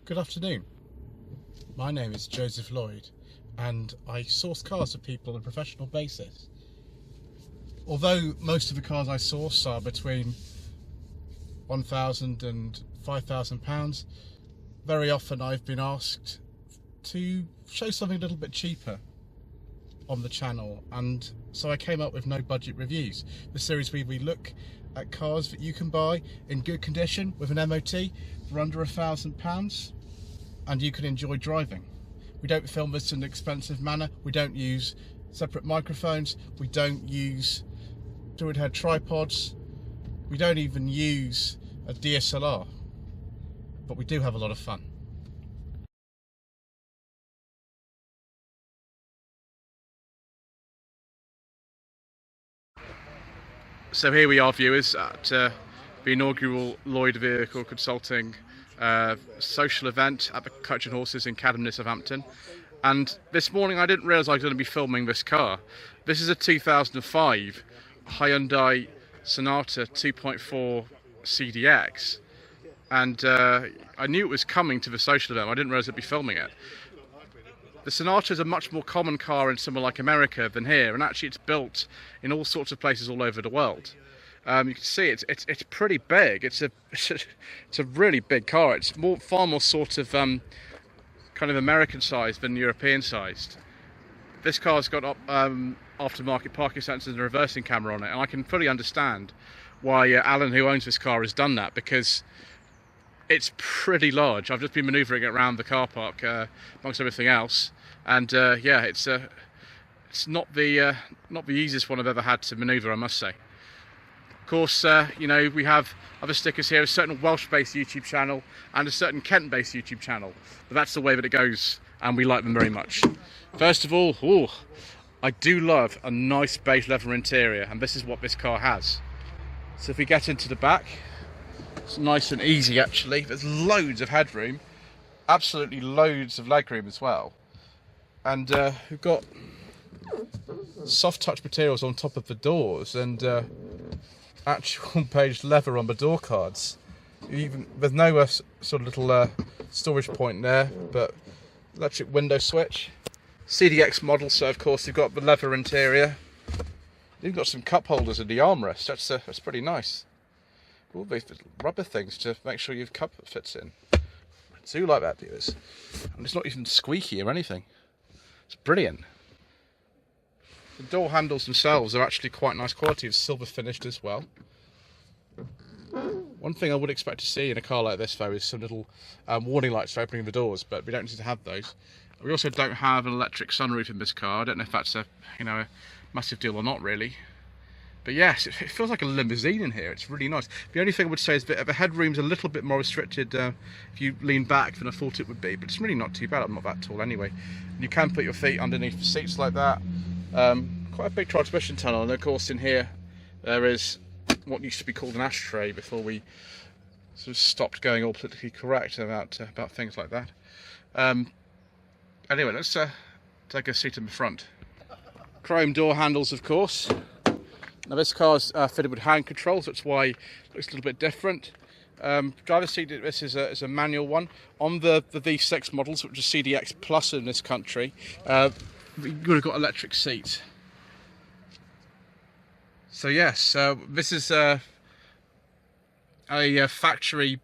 Good afternoon. My name is Joseph Lloyd and I source cars for people on a professional basis. Although most of the cars I source are between £1,000 and £5,000, very often I've been asked to show something a little bit cheaper on the channel, and so I came up with No Budget Reviews, the series where we look at cars that you can buy in good condition with an MOT for under £1,000 and you can enjoy driving. We don't film this in an expensive manner, we don't use separate microphones, we don't use fluid head tripods, we don't even use a DSLR, but we do have a lot of fun. So here we are, viewers, at the inaugural Lloyd Vehicle Consulting social event at the Coach and Horses in Cadham, near Southampton. And this morning I didn't realise I was going to be filming this car. This is a 2005 Hyundai Sonata 2.4 CDX. And I knew it was coming to the social event, I didn't realise I'd be filming it. The Sonata is a much more common car in somewhere like America than here, and actually it's built in all sorts of places all over the world. You can see it's pretty big. It's a really big car. It's far more sort of kind of American sized than European sized. This car's got aftermarket parking sensors and a reversing camera on it, and I can fully understand why Alan, who owns this car, has done that, because it's pretty large. I've just been manoeuvring it around the car park amongst everything else, and yeah, it's not the easiest one I've ever had to manoeuvre, I must say. Of course, you know, we have other stickers here, a certain Welsh-based YouTube channel and a certain Kent-based YouTube channel, but that's the way that it goes, and we like them very much. First of all, I do love a nice beige leather interior, and this is what this car has. So if we get into the back, it's nice and easy actually. There's loads of headroom, absolutely loads of legroom as well, and we've got soft touch materials on top of the doors and actual beige leather on the door cards. There's no sort of little storage point there, but electric window switch. CDX model, so of course you've got the leather interior. You've got some cup holders in the armrest. That's pretty nice. All these rubber things to make sure your cup fits in. I do like that, viewers. And it's not even squeaky or anything. It's brilliant. The door handles themselves are actually quite nice quality, of silver finished as well. One thing I would expect to see in a car like this though is some little warning lights for opening the doors, but we don't need to have those. We also don't have an electric sunroof in this car. I don't know if that's a massive deal or not really. But yes, it feels like a limousine in here. It's really nice. The only thing I would say is that the headroom's a little bit more restricted if you lean back than I thought it would be, but it's really not too bad. I'm not that tall anyway. You can put your feet underneath the seats like that. Quite a big transmission tunnel, and of course in here there is what used to be called an ashtray before we sort of stopped going all politically correct about things like that. Anyway, let's take a seat in the front. Chrome door handles, of course. Now this car's fitted with hand controls, that's why it looks a little bit different. Driver's seat, this is a manual one. On the V6 models, which is CDX Plus in this country, you've got electric seats. So yes, this is a factory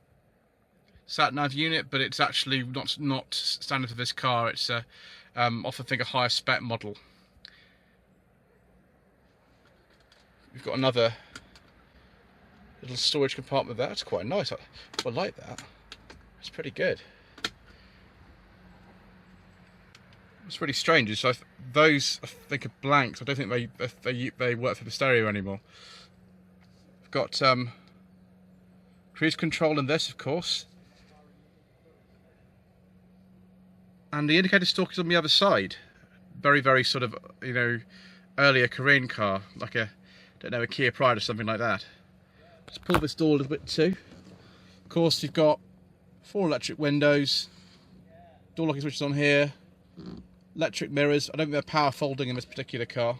sat-nav unit, but it's actually not standard for this car. It's off I think a higher spec model. We've got another little storage compartment there. That's quite nice. I like that. It's pretty good. What's really strange is those I think are blanks. I don't think they work for the stereo anymore. We've got cruise control in this, of course, and the indicator stalk is on the other side. Very, very sort of earlier Korean car, like a Kia Pride or something like that. Let's pull this door a little bit too. Of course, you've got 4 electric windows, door locking switches on here, electric mirrors. I don't think they're power folding in this particular car.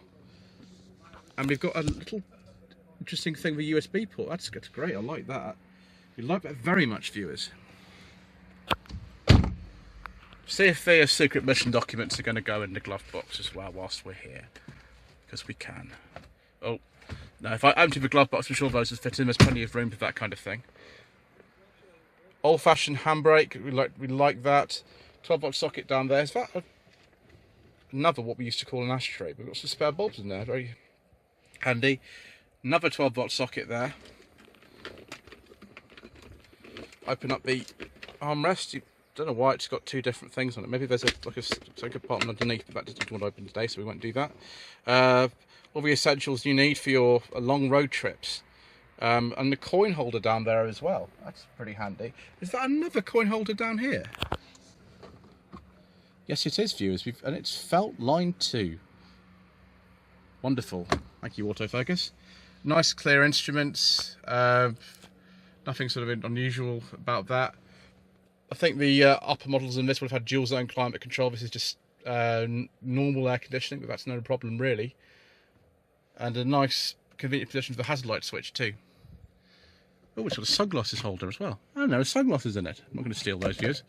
And we've got a little interesting thing with USB port. That's great, I like that. We like that very much, viewers. See if the secret mission documents are going to go in the glove box as well whilst we're here, because we can. Oh, no, if I empty the glove box, I'm sure those will fit in. There's plenty of room for that kind of thing. Old-fashioned handbrake, we like that. 12-volt socket down there. Is that another what we used to call an ashtray? We've got some spare bulbs in there, very handy. Another 12-volt socket there. Open up the armrest. You don't know why it's got two different things on it. Maybe there's a compartment underneath, but that doesn't want to open today, so we won't do that. All the essentials you need for your long road trips. And the coin holder down there as well. That's pretty handy. Is that another coin holder down here? Yes, it is, viewers. And it's felt line 2. Wonderful. Thank you, autofocus. Nice, clear instruments. Nothing sort of unusual about that. I think the upper models in this would have had dual zone climate control. This is just normal air conditioning, but that's no problem really. And a nice, convenient position for the hazard light switch too. Oh, it's got a sunglasses holder as well. Oh no, sunglasses in it. I'm not going to steal those, viewers.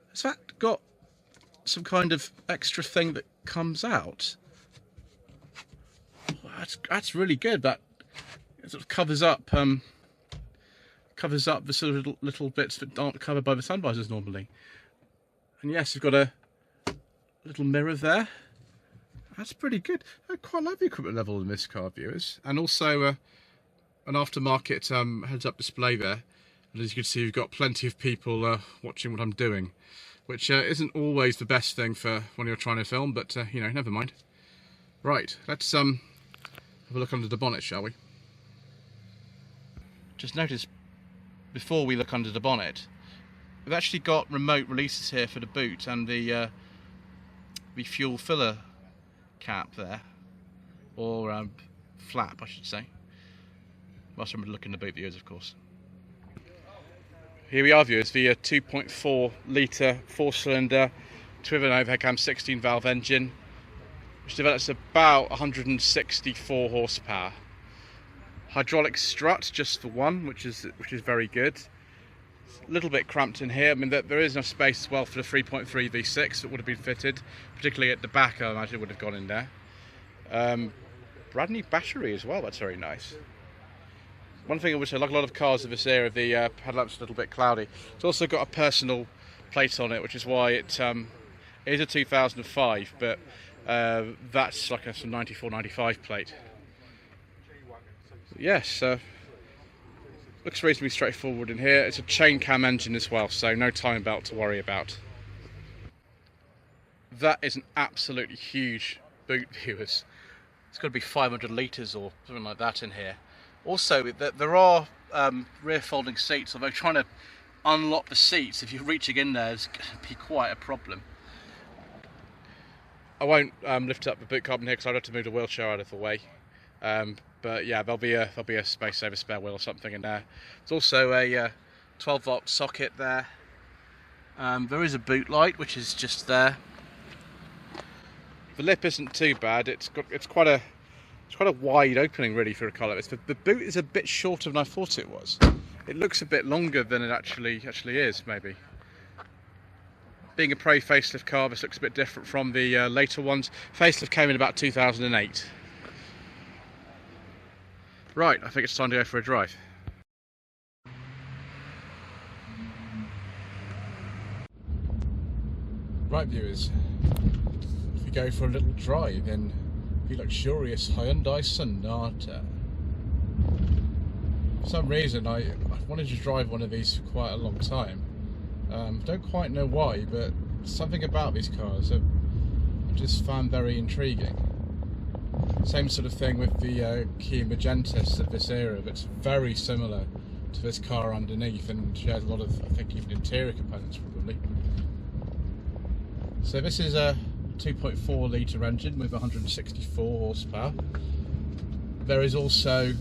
Has that got some kind of extra thing that comes out? Oh, that's really good. That sort of covers up the sort of little bits that aren't covered by the sun visors normally. And yes, you've got a little mirror there. That's pretty good. I quite like the equipment level in this car, viewers. And also an aftermarket heads-up display there. And as you can see, you've got plenty of people watching what I'm doing, which isn't always the best thing for when you're trying to film, but you know, never mind. Right, let's have a look under the bonnet, shall we? Just notice, before we look under the bonnet, we've actually got remote releases here for the boot and the fuel filler cap there, or flap I should say. Whilst I'm looking at the boot, viewers, of course. Here we are, viewers, the 2.4 litre 4-cylinder twin overhead cam 16 valve engine, which develops about 164 horsepower. Hydraulic strut just for one, which is very good. It's a little bit cramped in here. I mean, there is enough space as well for the 3.3 V6 that would have been fitted, particularly at the back. I imagine it would have gone in there. Brand new battery as well. That's very nice. One thing I would say, like a lot of cars of this era, the headlamp's a little bit cloudy. It's also got a personal plate on it, which is why it is a 2005, but that's like a 94, 95 plate. Yes, looks reasonably straightforward in here. It's a chain cam engine as well, so no timing belt to worry about. That is an absolutely huge boot, viewers. It's got to be 500 litres or something like that in here. Also, there are rear folding seats, although trying to unlock the seats if you're reaching in there is going to be quite a problem. I won't lift up the boot carbon here because I'd have to move the wheelchair out of the way. But yeah, there'll be a space saver spare wheel or something in there. There's also a 12-volt socket there. There is a boot light, which is just there. The lip isn't too bad. It's quite a wide opening really for a car like this. The boot is a bit shorter than I thought it was. It looks a bit longer than it actually is, maybe. Being a pre-facelift car, this looks a bit different from the later ones. Facelift came in about 2008. Right, I think it's time to go for a drive. Right, viewers, if we go for a little drive in the luxurious Hyundai Sonata. For some reason, I wanted to drive one of these for quite a long time. Don't quite know why, but something about these cars I just found very intriguing. Same sort of thing with the Kia Magentas of this era, that's very similar to this car underneath and shares a lot of, I think, even interior components probably. So this is a 2.4 litre engine with 164 horsepower. There is also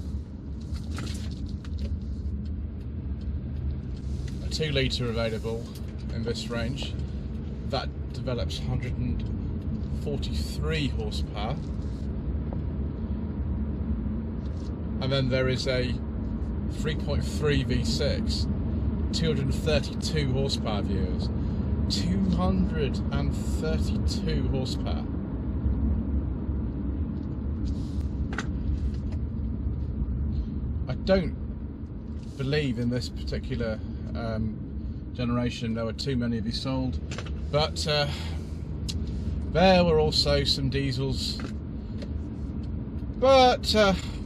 a 2 litre available in this range that develops 143 horsepower. And then there is a 3.3 V6, 232 horsepower, viewers. 232 horsepower. I don't believe in this particular generation there were too many of these sold, but there were also some diesels, but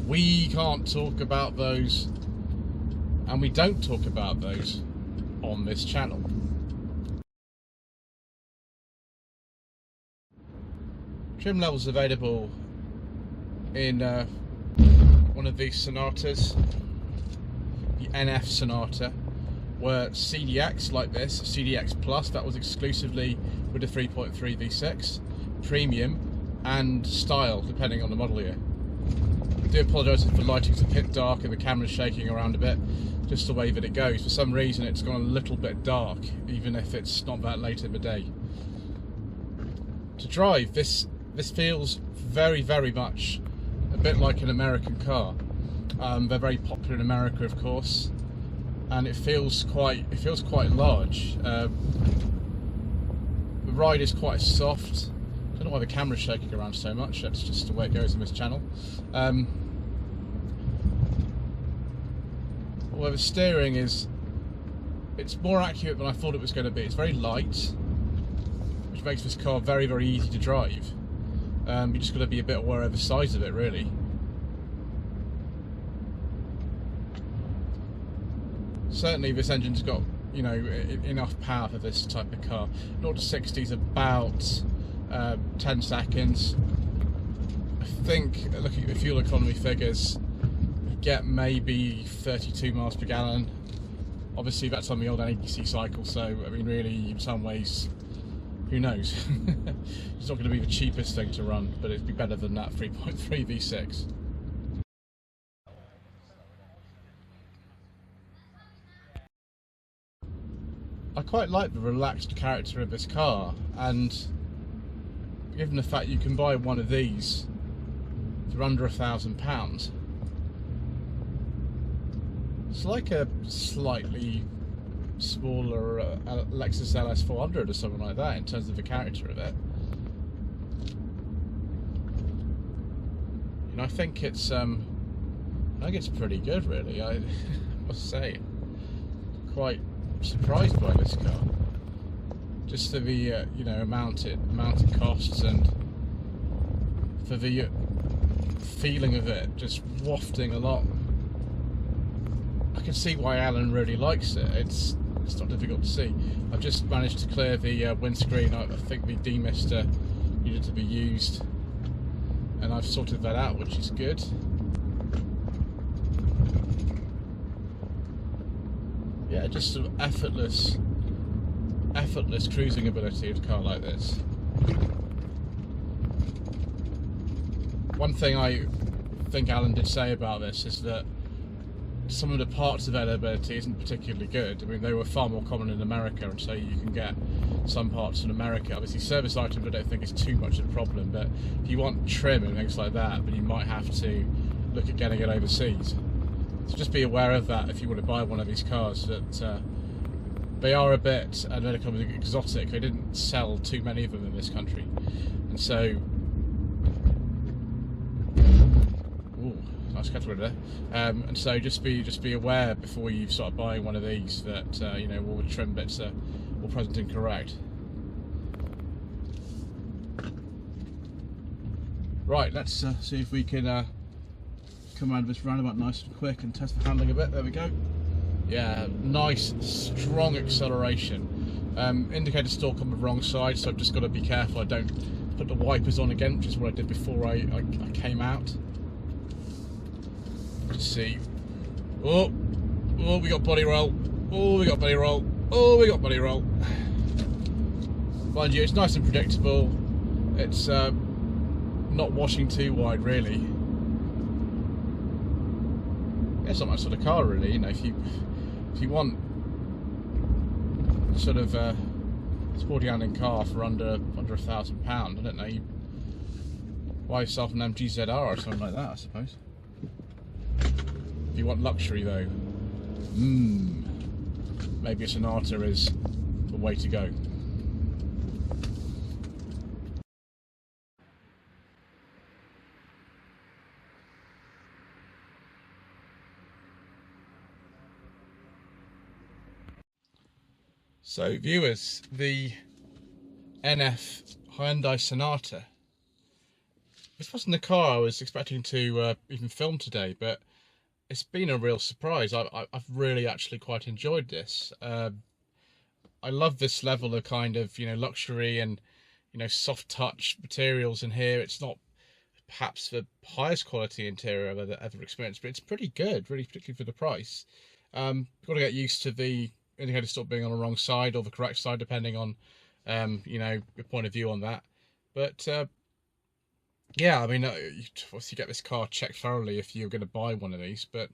we can't talk about those, and we don't talk about those on this channel. Trim levels available in one of these Sonatas, the NF Sonata, were CDX like this, CDX Plus, that was exclusively with the 3.3 V6, Premium, and Style, depending on the model year. I do apologise if the lighting's a bit dark and the camera's shaking around a bit, just the way that it goes. For some reason it's gone a little bit dark, even if it's not that late in the day. To drive, this feels very, very much a bit like an American car. They're very popular in America, of course, and it feels quite large. The ride is quite soft. I don't know why the camera's shaking around so much. That's just the way it goes on this channel. Well, the steering it's more accurate than I thought it was going to be. It's very light, which makes this car very, very easy to drive. You just got to be a bit aware of the size of it, really. Certainly this engine's got, you know, enough power for this type of car. 0 to 60 is about 10 seconds. I think, looking at the fuel economy figures, you get maybe 32 miles per gallon. Obviously that's on the old NEDC cycle, so I mean really in some ways, who knows. It's not going to be the cheapest thing to run, but it'd be better than that 3.3 V6. I quite like the relaxed character of this car, and given the fact you can buy one of these for under £1,000, it's like a slightly smaller Lexus LS400 or something like that in terms of the character of it. And I think it's pretty good, really. I must say, quite surprised by this car, just for the you know, amount it costs, and for the feeling of it just wafting along. I can see why Alan really likes it. It's not difficult to see. I've just managed to clear the windscreen. I think the demister needed to be used, and I've sorted that out, which is good. Yeah, just some effortless cruising ability of a car like this. One thing I think Alan did say about this is that some of the parts availability isn't particularly good. I mean, they were far more common in America, and so you can get some parts in America. Obviously, service items I don't think is too much of a problem, but if you want trim and things like that, then you might have to look at getting it overseas. So just be aware of that if you want to buy one of these cars, that they are a bit, and when it comes exotic, they didn't sell too many of them in this country, and so, ooh, nice category there. And so just be aware before you start buying one of these that you know, all the trim bits are all present and correct. Right, let's see if we can come out of this roundabout nice and quick and test the handling a bit. There we go. Yeah, nice strong acceleration. Indicator stalk on the wrong side, so I've just got to be careful I don't put the wipers on again, which is what I did before I came out. Let's see. Oh, we got body roll. Oh, we got body roll. Oh, we got body roll. Mind you, it's nice and predictable. It's not washing too wide, really. It's not my sort of car, really. You know, if you want sort of sporty handling car for under £1,000, I don't know, you buy yourself an MGZR or something like that, I suppose. If you want luxury, though, maybe a Sonata is the way to go. So viewers, the NF Hyundai Sonata. This wasn't the car I was expecting to even film today, but it's been a real surprise. I've really actually quite enjoyed this. I love this level of kind of, luxury and, soft touch materials in here. It's not perhaps the highest quality interior I've ever experienced, but it's pretty good, really, particularly for the price. You've got to get used to the indicator stop being on the wrong side or the correct side, depending on, your point of view on that. But yeah, I mean, you obviously get this car checked thoroughly if you're going to buy one of these. But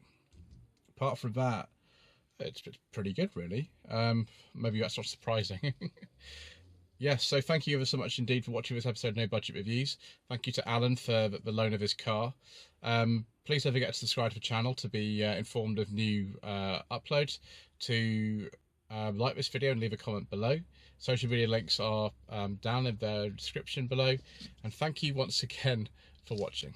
apart from that, it's pretty good, really. Maybe that's not surprising. Yes, so thank you ever so much indeed for watching this episode of No Budget Reviews. Thank you to Alan for the loan of his car. Please don't forget to subscribe to the channel to be informed of new uploads, to like this video and leave a comment below. Social media links are down in the description below. And thank you once again for watching.